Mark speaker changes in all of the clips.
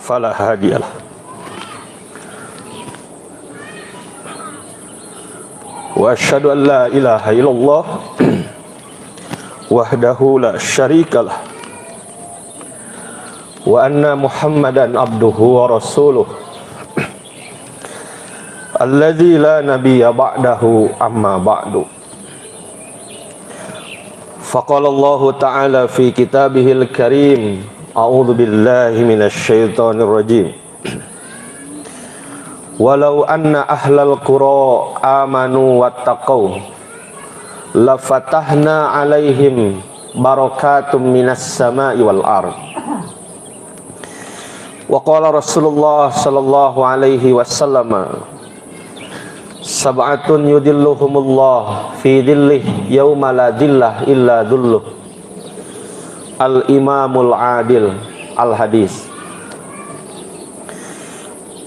Speaker 1: فلا هادي له وأشهد أن لا إله إلا الله وحده لا شريك له وأن محمدا عبده ورسوله الذي لا نبي بعده أما بعد فقال الله تعالى في كتابه الكريم أعوذ بالله من الشيطان الرجيم ولو أن أهل القرى آمنوا واتقوا لفتحنا عليهم بركات من السماء والأرض وقال رسول الله صلى الله عليه وسلم سبعة يذلهم الله في ظله يوم لا ظل إلا ظله الإمام العادل الحديث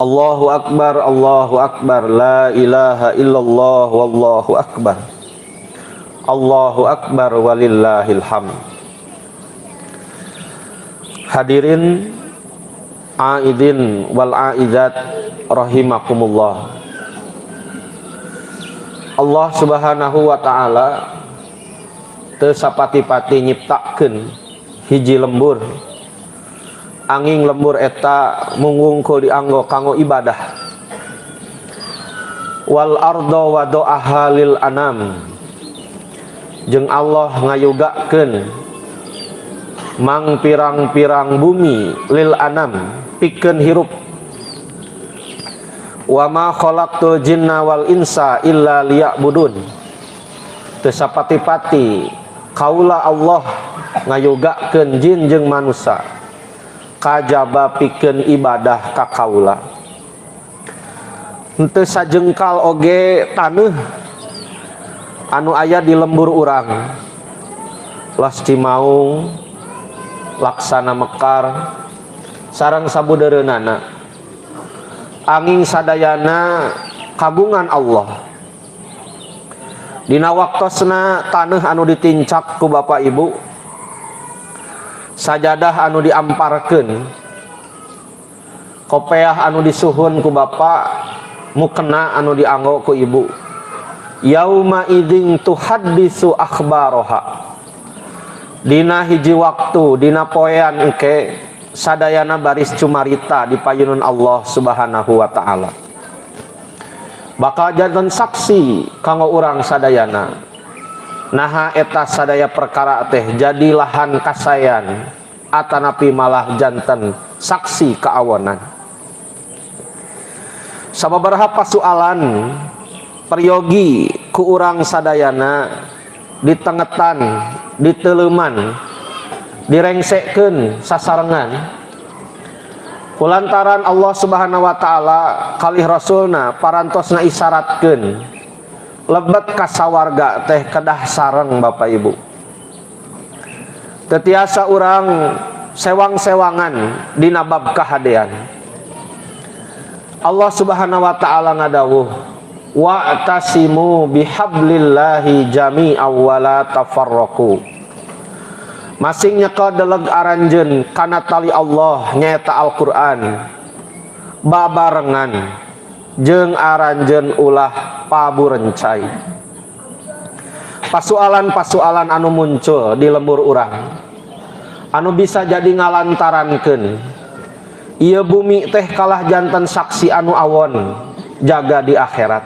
Speaker 1: Allahu Akbar la ilaha illallah wallahu akbar Allahu Akbar walillahil hamd. Hadirin aidin wal aidat rahimakumullah. Allah Subhanahu wa taala teu sapati-pati nyiptakeun hiji lembur. Angin lembur eta mungungkul dianggo kanggo ibadah. Wal ardo wa do'aha lil anam. Jeung Allah ngayugakeun mang pirang-pirang bumi lil anam pikeun hirup. Wa ma khalaqtul jinna wal insa illa liya'budun. Teu sapati-pati kaula Allah ngayugakeun jin jeung manusia kajaba pikeun ibadah ka kaula. Henteu sajengkal oge taneuh anu aya di lembur urang. Las Cimaung, Laksana Mekar, sareng sabudeureunana. Anging sadayana kagungan Allah. Dina waktosna taneuh anu ditincak ku Bapak Ibu, sajadah anu diamparkeun, kopeah anu disuhun ku bapak, mukena anu dianggo ku ibu. Yauma idzin tuhaddisu akhbaroha. Dina hiji waktu, dina poean engke sadayana baris cumarita di payunun Allah Subhanahu wa taala. Bakal janten saksi kanggo urang sadayana. Naha eta sadaya perkara teh jadi lahan kasayan atanapi malah janten saksi keawonan. Sababaraha pasualan peryogi ku urang sadayana ditengetan, diteleuman, direngsekkeun sasarengan. Kulantaran Allah Subhanahu wa taala kalih rasulna parantosna isyaratkeun lebet kasawarga teh kedah sareng Bapak Ibu. Tetiasa urang sewang-sewangan dina bab kahadean. Allah Subhanahu wa taala ngadawuh, wa'tasimu bihablillahi jami'an wa la tafarraqu. Masing nyekel deleg aranjeun kana tali Allah nyaeta Al-Qur'an. Babarengan jeung aranjeun ulah paburencai. Pasualan-pasualan anu muncul di lembur urang anu bisa jadi ngalantarankeun ieu bumi teh kalah janten saksi anu awon jaga di akhirat.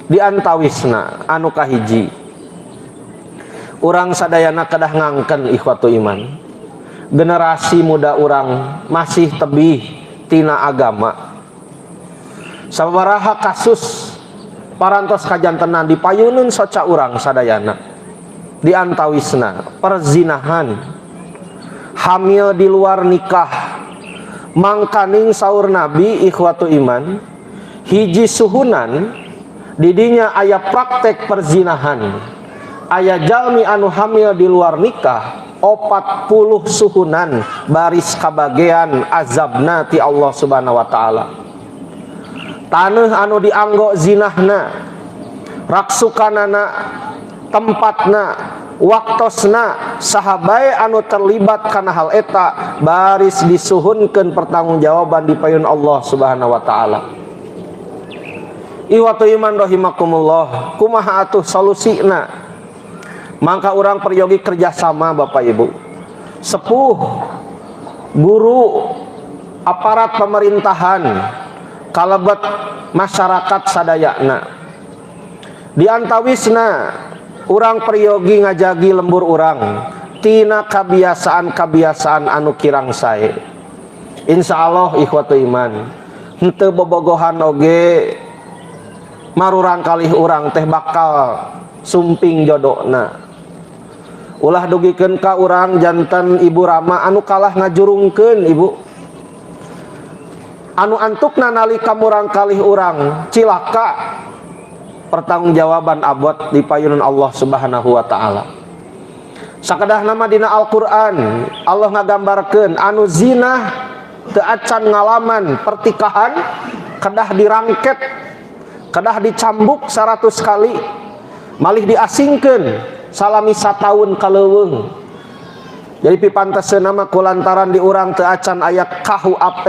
Speaker 1: Di antawisna anu kahiji, urang sadayana kedah ngangken ikhwatu iman, generasi muda urang masih tebih tina agama. Sabaraha kasus parantos kajantenan dipayunun soca urang sadayana di antawisna perzinahan, hamil di luar nikah. Mangkaning saur Nabi ikhwatu iman, hiji suhunan didinya aya praktek perzinahan, aya jalmi anu hamil di luar nikah 40 suhunan baris kabagean azabna ti Allah Subhanahu wa taala. Taneuh anu dianggo zinahna, raksukanana, tempatna waktosna sahabai anu terlibat kana hal eta baris disuhunkeun pertanggungjawaban di payun Allah Subhanahu wa taala. Iwatu iman rahimakumullah, kumaha atuh solusina? Mangka urang peryogi kerjasama Bapak Ibu, sepuh, guru, aparat pemerintahan, kalebet masyarakat sadayana. Di antawisna urang peryogi ngajagi lembur urang tina kabiasaan-kabiasaan anu kirang sae. Insyaallah ikhwatu iman, henteu bobogohan oge marurang kalih urang teh bakal sumping jodona. Ulah dugikeun ka urang janten Ibu Rama anu kalah ngajurungkeun Ibu. Anu antukna nalika murang kalih urang cilaka, pertanggungjawaban abot di payunan Allah Subhanahu wa taala. Sakadah nama dina Al-Qur'an Allah ngagambarkeun anu zina teu acan ngalaman pertikahan kedah dirangket, kedah dicambuk 100 kali, malih diasingkeun salami sataun kaleuweung. Jadi pipanteseun nama kulantaran di urang teu acan aya KUHP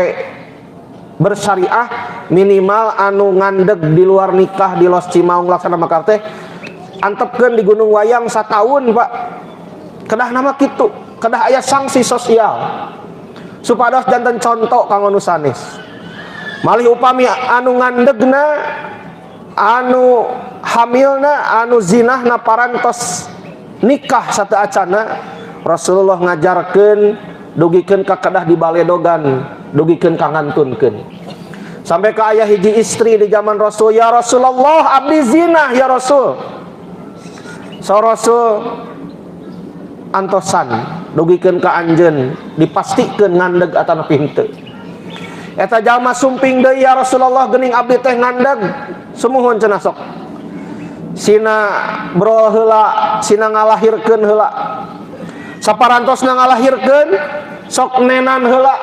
Speaker 1: bersyariah, minimal anu ngandeg di luar nikah di Los Cimaung laksana makar teh antepkeun di Gunung Wayang sataun Pak. Kedah nama kitu, kedah aya sanksi sosial supados janten contoh kanggo nu sanes. Malih upami anu ngandegna, anu hamilna, anu zinahna parantos nikah sateu acana, Rasulullah ngajarkeun dugikeun ka kedah dibaledogan, dugikeun ka ngantunkeun. Sampai ke aya hiji istri di zaman Rasul, ya Rasulullah abdi zina ya Rasul. So Rasul antosan dugikeun ka anjeun dipastikeun ngandeg atau henteu. Eta jalma sumping deui, ya Rasulullah geuning abdi teh ngandeg. Sumuhun cenah sok. Sina bro heula, sina ngalahirkeun heula. Saparantosna ngalahirkeun sok nenan heula.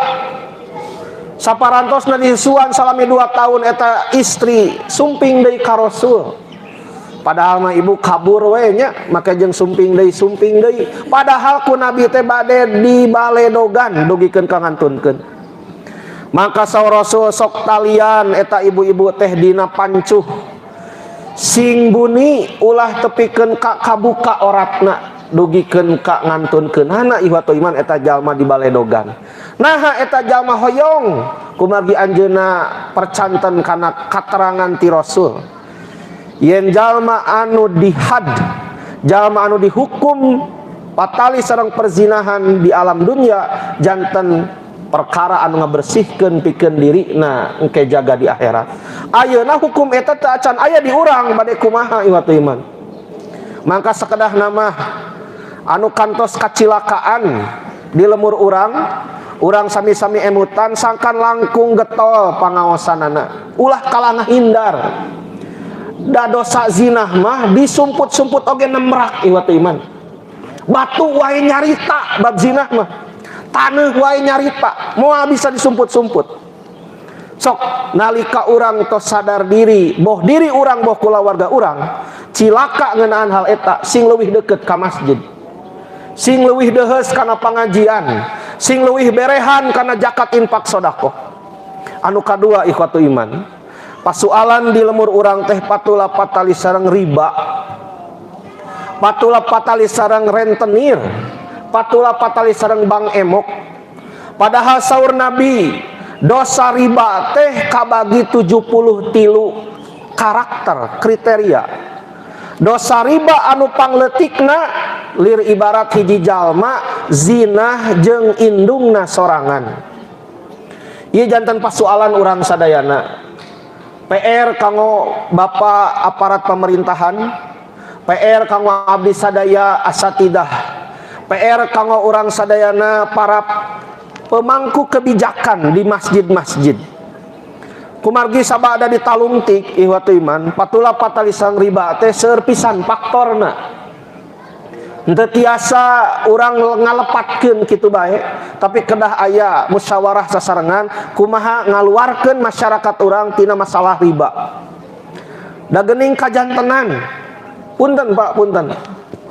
Speaker 1: Saparantosna disuan salami 2 tahun eta istri sumping deui ka Rasul. Padahal mah ibu kabur we nya, maka jeung sumping deui. Padahal ku Nabi teh bade dibaledogan dugikeun ka ngantunkeun. Maka saur Rasul sok talian eta ibu-ibu teh dina pancuh sing buni ulah tepikeun ka kabuka oratna dugikeun ka ngantunkeun hana ihwatu iman eta jalma dibaledogan. Nah eta jalma hoyong kumargi anjeunna percanten kana katerangan ti Rasul. Yen jalma anu dihad, jalma anu dihukum patali sareng perzinahan di alam dunia, janten perkara anu ngabersihkeun pikeun dirina engke jaga di akhirat. Ayeuna hukum eta teu acan aya di urang bade kumaha ihwatu iman. Mangka sakedah nama anu kantos kacilakaan di lemur urang sami-sami emutan sangkan langkung getol pangaosanana. Ulah kalah ngahindar. Da dosa zinah mah disumput-sumput oge nemrak ihwatu iman. Batu wae nyarita bab zinah mah. Taneuh wae nyarita, moal bisa disumput-sumput. Sok nalika urang tos sadar diri, boh diri urang boh kulawarga urang, cilaka ngeunaan hal eta sing leuwih deukeut ka masjid. Sing leuwih deuheus kana pangajian, sing leuwih berehan kana zakat infak sedekah. Anu kadua ikhwatu iman, pasualan di lemur urang teh patulah patali sareng riba. Patulah patali sareng rentenir. Patulah patali sareng bang emok. Padahal saur Nabi dosa riba teh kabagi 73 karakter kriteria. Dosa riba anu pangletikna lir ibarat hiji jalma zinah jeung indungna sorangan. Ieu janten pasualan urang sadayana. PR kanggo Bapak aparat pemerintahan, PR kanggo abdi sadaya asatidah, PR kanggo urang sadayana para pemangku kebijakan di masjid-masjid. Kumargi sabada ditalungtik ihwatu iman, patulah patali sang riba teh seueur pisan faktorna. Henteu tiasa urang ngalepatkeun kitu bae, tapi kedah aya musyawarah sasarengan kumaha ngaluarkeun masyarakat urang tina masalah riba. Da geuning kajantenan. Punten Pak, punten.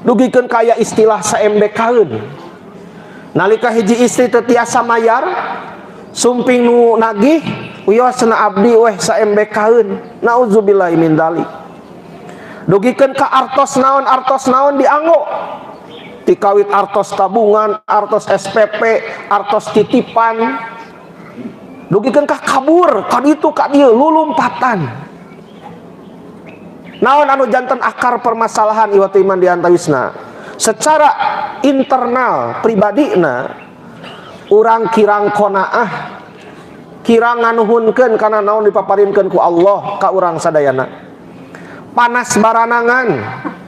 Speaker 1: dugikeun kaya istilah saembekaeun. Nalika hiji istri teu tiasa mayar, sumping nu nagih, uyosna abdi weh saembekaeun. Nauzubillahi min dzalik. Dugikeun ka artos naon dianggo. Tikawit artos tabungan, artos SPP, artos titipan. Dugikeun ka kabur, ka ditu ka dieu lulumpatan. Naon anu janten akar permasalahan ieu teh iman diantawisna? Secara internal pribadina urang kirang qanaah, kirang nganuhunkeun kana naon dipaparinkeun ku Allah ka urang sadayana. Panas baranangan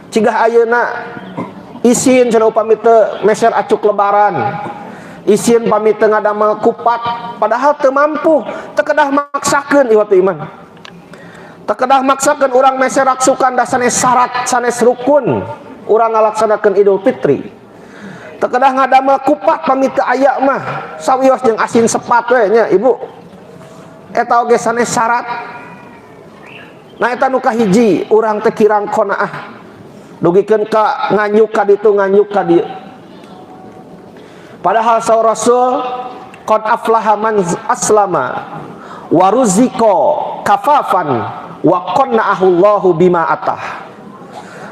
Speaker 1: cigah ayeuna isin cenah upami teu meser acuk lebaran, isin pami teu ngadamel kupat, padahal teu mampu, teu kedah maksakeun ieu teh iman. Teu kedah maksakeun urang meser raksukan da sanes syarat sanes rukun urang ngalaksanakeun Idul Fitri. Teu kedah ngadamel kupat pami teu aya mah sawios jeung asin sepat we nya Ibu. Eta oge sanes syarat. Nah eta nu kahiji urang teh kirang qanaah. Dugikeun ka nganyuk ka ditu nganyuk ka dieu. Padahal saur Rasul qad aflaha man aslama wa ruziqa kafafan wa qanna'ahu Allahu bima atah.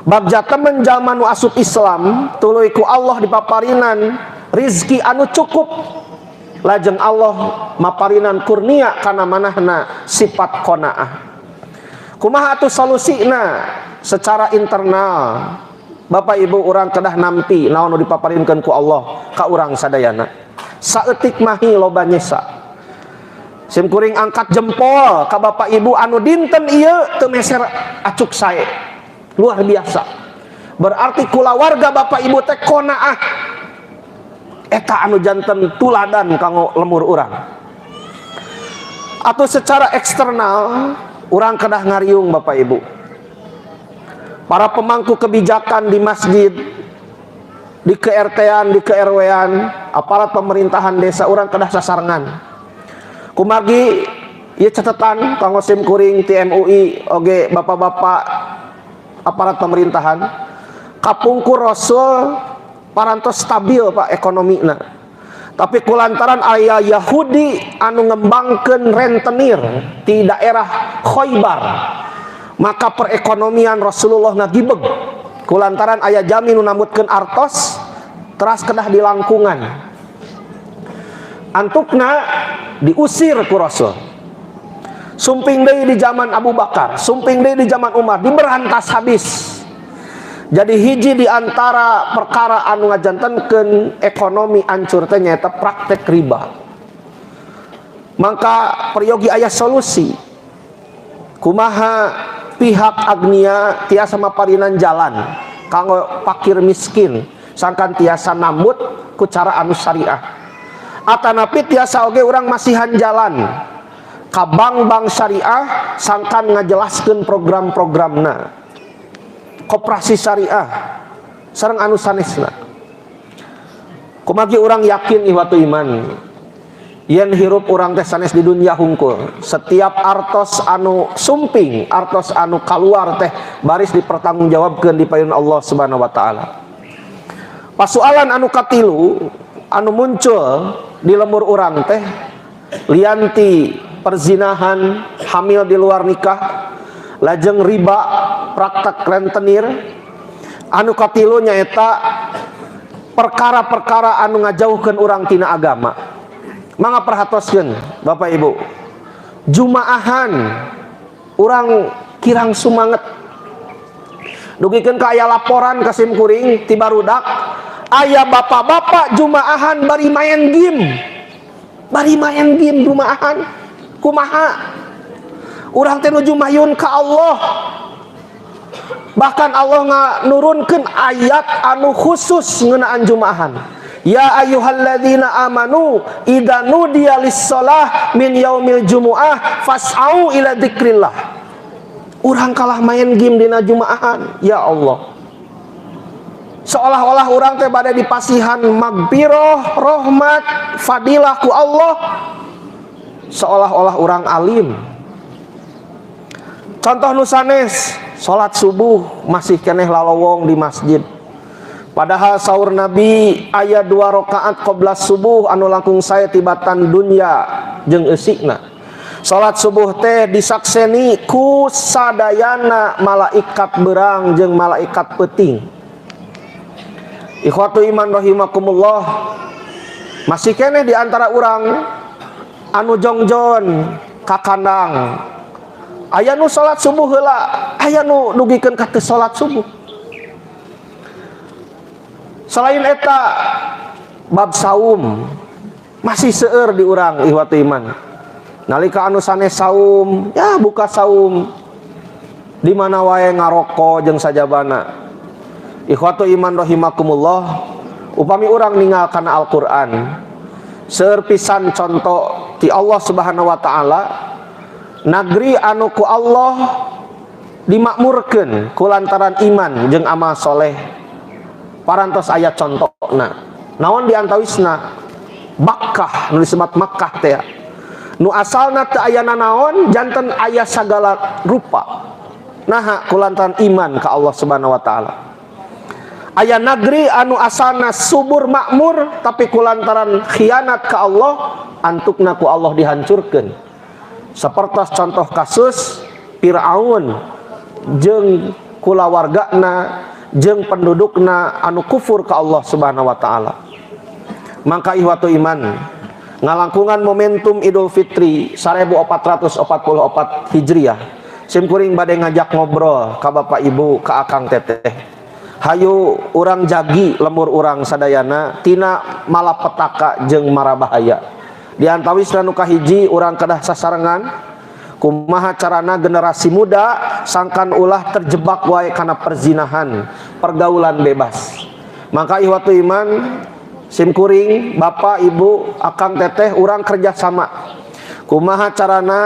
Speaker 1: Bab jatemen jalma nu asup Islam tuluy ku Allah dipaparinan rizki anu cukup, lajeng Allah maparinan kurnia kana manahna sifat qanaah. Kumaha atuh solusina secara internal? Bapak Ibu urang kedah nampi naon nu dipaparinkeun ku Allah ka urang sadayana. Saeutik mahi loba nyesa. Sim kuring angkat jempol ka Bapak Ibu anu dinten ieu teu meser acuk sae. Luar biasa. Berarti kulawarga Bapak Ibu teh qanaah. Eta anu janten tuladan kanggo lemur urang. Atau secara eksternal urang kedah ngariung Bapak Ibu. Para pemangku kebijakan di masjid, di ke-RT-an, di ke-RW-an, aparat pemerintahan desa urang kedah sasarengan. Kumargi ieu catatan kanggo sim kuring ti MUI oge bapak-bapak aparat pemerintahan. Kapungkur Rasul parantos stabil Pak ekonomina. Tapi kulantaran aya Yahudi anu ngembangkeun rentenir di daerah Khaybar, maka perekonomian Rasulullah ngagibeg kulantaran aya jami nu nambutkeun artos teras kedah dilangkungan. Antukna diusir ku Rasul. Sumping deui di zaman Abu Bakar, sumping deui di zaman Umar, diberantas habis. Jadi hiji di antara perkara anu ngajantenkeun ekonomi ancur teh nyaeta praktek riba. Maka periogi aya solusi. Kumaha pihak agnia tiasa maparinan jalan kanggo fakir miskin sangkan tiasa nambut ku cara anu syariah. Atanapi tiasa oge urang masihan jalan ka bank-bank syariah sangkan ngajelaskeun program-programna. Koperasi syariah sareng anu sanesna. Kumagi urang yakin ihwatu iman yen hirup urang teh sanes di dunia hungkul, setiap artos anu sumping, artos anu kaluar teh baris dipertanggungjawabkeun di payun Allah Subhanahu wa taala. Pasoalan anu katilu anu muncul di lemur urang teh lianti perzinahan, hamil di luar nikah, lajeng riba, praktek rentenir. Anu katilu nyaeta perkara-perkara anu ngajauhkeun urang tina agama. Mangga perhatoskeun Bapak Ibu. Jumaahan urang kirang sumanget. Dugikeun ka aya laporan ka sim kuring ti barudak, aya bapak-bapak jumaahan bari main game. Bari main game jumaahan. Kumaha? Urang teh nuju mayun ka Allah. Bahkan Allah nurunkeun ayat anu khusus ngeunaan jumaahan. Ya ayyuhalladzina amanu idza nudiya lis-shalah min yaumil jumuah fas'au ila dzikrillah. Urang kalah main game dina jumaahan. Ya Allah. Seolah-olah urang teh bade dipasihan magfirah, rahmat, fadilah ku Allah. Seolah-olah urang alim. Contoh nu sanes, salat subuh masih keneh lalowong di masjid. Padahal sahur Nabi aya 2 rakaat qobla subuh anu langkung saya tibatan dunya jeung eusikna. Salat subuh teh disakseni ku sadayana malaikat berang jeung malaikat peuting. Ikhwatu iman rahimakumullah, masih keneh di antara urang anu jongjon ka kandang. Aya nu salat subuh heula, aya nu dugikeun ka teu salat subuh. Selain eta bab saum masih seueur di urang ihwatu iman. Nalika anu sanes saum, ya buka saum di mana wae ngaroko jeung sajabana. Ikhwatu iman rahimakumullah, upami urang ninggalkan Al-Qur'an, seueur pisan contoh ti Allah Subhanahu wa taala, nagri anu ku Allah dimakmurkeun kulantaran iman jeung amal soleh. Parantos ayat contohna naon diantawisna Makkah, nu disebut Makkah teh nu asalna teu ayana naon janten aya sagala rupa, naha kulantaran iman ka Allah Subhanahu wa taala. Aya negeri anu asalna subur makmur tapi kulantaran khianat ka Allah antukna ku Allah dihancurkeun. Sapertos contoh kasus Firaun jeung kulawargana jeung pendudukna anu kufur ka Allah Subhanahu wa taala. Maka ihwatu iman, ngalangkungan momentum Idul Fitri 1444 Hijriah, simkuring bade ngajak ngobrol ka Bapak Ibu, ka Akang Teteh. Hayu urang jagi lembur urang sadayana tina malapetaka jeung marabahaya. Di antawisna nu kahiji urang kedah sasarengan kumaha carana generasi muda sangkan ulah terjebak wae kana perzinahan, pergaulan bebas. Maka ihwatu iman, simkuring Bapak Ibu Akang Teteh urang kerjasama kumaha carana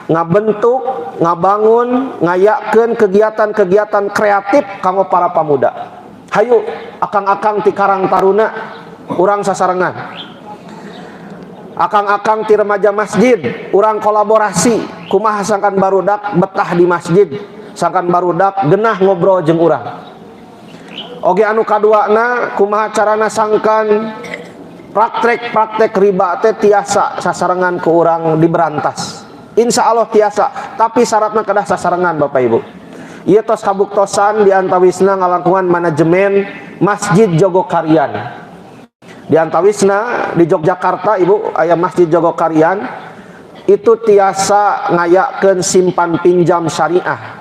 Speaker 1: ngabentuk, ngabangun, ngayakeun kegiatan-kegiatan kreatif kanggo para pamuda. Hayu akang-akang ti Karang Taruna urang sasarengan, akang-akang ti remaja masjid urang kolaborasi kumaha sangkan barudak betah di masjid, sangkan barudak genah ngobrol jeung urang. Oge anu kaduana kumaha carana sangkan praktek riba teh tiasa sasarengan ku urang diberantas. Insya Allah tiasa, tapi syaratna kedah sasarengan Bapak Ibu. Ieu tos kabuktosan di antawisna ngalangkungan manajemen Masjid Jogokarian. Di antawisna di Yogyakarta Ibu aya Masjid Jogokarian itu tiasa ngayakeun simpan pinjam syariah.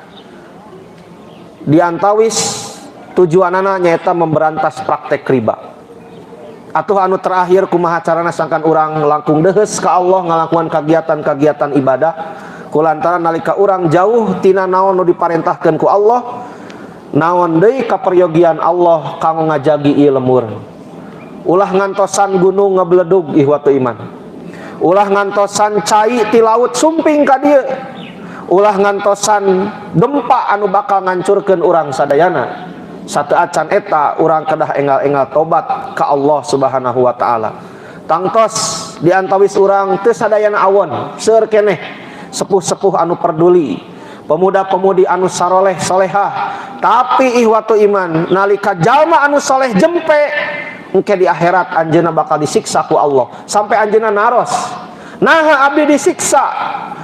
Speaker 1: Di antawis tujuanana nyaeta memberantas praktek riba. Atuh anu terakhir kumaha carana sangkan urang langkung deheus ka Allah ngalangkungan kagiatan-kagiatan ibadah kulantaran nalika urang jauh tina naon nu diparentahkeun ku Allah, naon deui kaperyogian Allah kanggo ngajagi ieu lemur. Ulah ngantosan gunung ngabledug ihwatu iman, ulah ngantosan cai ti laut sumping ka dieu, ulah ngantosan gempa anu bakal ngancurkeun urang sadayana. Satu acan eta urang kedah enggal-enggal tobat ka Allah Subhanahu wa taala. Tangtos di antawis urang teu sadayana awon, seueur keneh sepuh-sepuh anu peduli, pemuda-pemudi anu saroleh solehah. Tapi ihwatu iman, nalika jalma anu soleh jempe engke di akhirat anjeunna bakal disiksa ku Allah sampai anjeunna naros. Naha abdi disiksa,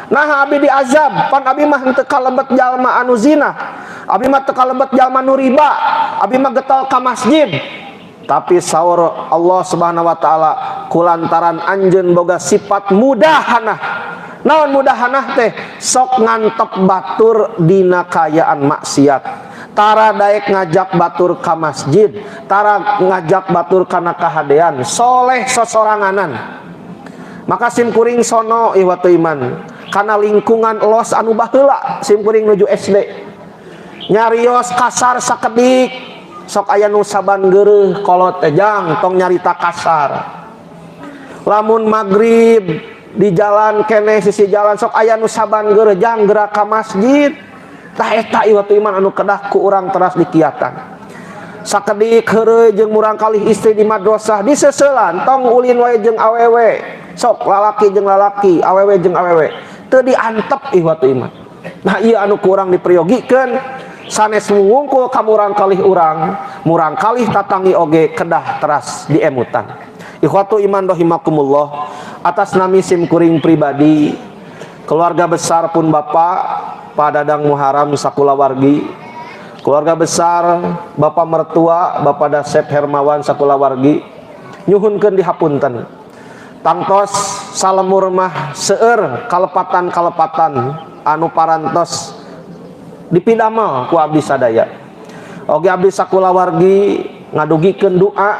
Speaker 1: naha abdi diazab, pan abdi mah teu kalebet jalma anu zina, abdi mah teu kalebet jalma nu riba, abdi mah getol ka masjid. Tapi saur Allah Subhanahu wa taala kulantaran anjeun boga sifat mudahanah. Naon mudahanah teh? Sok ngantep batur dina kayaan maksiat. Tara daek ngajak batur ka masjid, tara ngajak batur kana kahadean, soleh sosoranganan. Maka simkuring sono ihwatu iman kana lingkungan los anu baheula, simkuring nuju SD nyarios kasar sakedik, sok aya nu saban geureuh kolot ejang tong nyarita kasar. Lamun magrib di jalan keneh sisi jalan sok aya nu saban geureuh jang gerak ka masjid. Tah eta ihwatu iman anu kedah ku urang teras dikiatan. Sakedik heureuy jeung murang kalih istri di madrasah diseuselan tong ulin wae jeung awewe. Sok lalaki jeung lalaki, awewe jeung awewe teu diantep ihwatu iman. Nah ieu anu kurang dipriyogikeun sanes ngungkul ka murang kalih urang, murang kalih tatangi oge kedah teras diemutan. Ikhwatu iman rahimakumullah, atas nami sim kuring pribadi, keluarga besar pun Bapak Pak Dadang Muharam sakulawargi, keluarga besar Bapak mertua Bapak Dasep Hermawan sakulawargi, nyuhunkeun dihapunten. Tangtos salemur mah seueur kalepatan-kalepatan anu parantos dipidamel ku abdi sadaya. Oge abdi sakulawargi ngadugikeun doa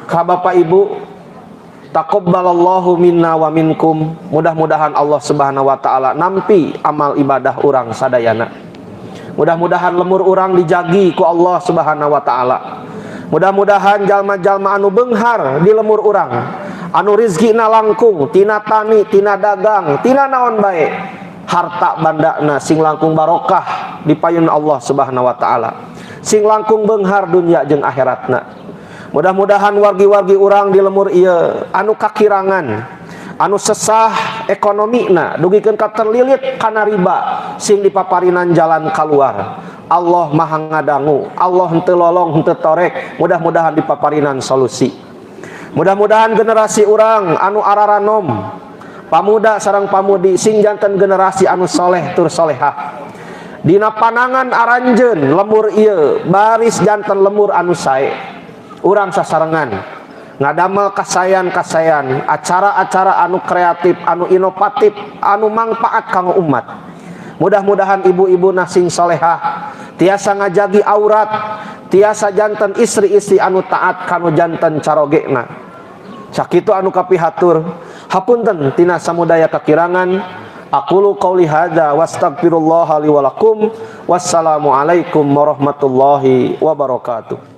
Speaker 1: ka Bapak Ibu. Taqabbalallahu minna wa minkum. Mudah-mudahan Allah Subhanahu wa taala nampi amal ibadah urang sadayana. Mudah-mudahan lemur urang dijagi ku Allah Subhanahu wa taala. Mudah-mudahan jalma-jalma anu beunghar di lemur urang, anu rizkina langkung tina tani, tina dagang, tina naon bae, harta bandana sing langkung barokah dipayun Allah Subhanahu wa taala. Sing langkung beunghar dunya jeung akhiratna. Mudah-mudahan wargi-wargi urang di lemur ieu anu kakirangan, anu sesah ekonomina, dugikeun ka terlilit kana riba sing dipaparinan jalan kaluar. Allah Maha ngadangu, Allah henteu lolong henteu torek, mudah-mudahan dipaparinan solusi. Mudah-mudahan generasi urang anu araranom, pamuda sareng pamudi sing janten generasi anu soleh tur solehah. Dina panangan aranjeun lemur ieu baris janten lemur anu sae. Urang sasarengan ngadamel kasayan-kasayan, acara-acara anu kreatif, anu inovatif, anu mangpaat kanggo umat. Mudah-mudahan ibu-ibu nasing solehah tiasa ngajagi aurat, tiasa janten istri-istri anu taat kanu janten carogena. Sakitu anu kapihatur, hapunten tina samudaya kakirangan. Aqulu qauli hadza wastaghfirullaha li wa lakum. Wassalamu alaikum warahmatullahi wabarakatuh.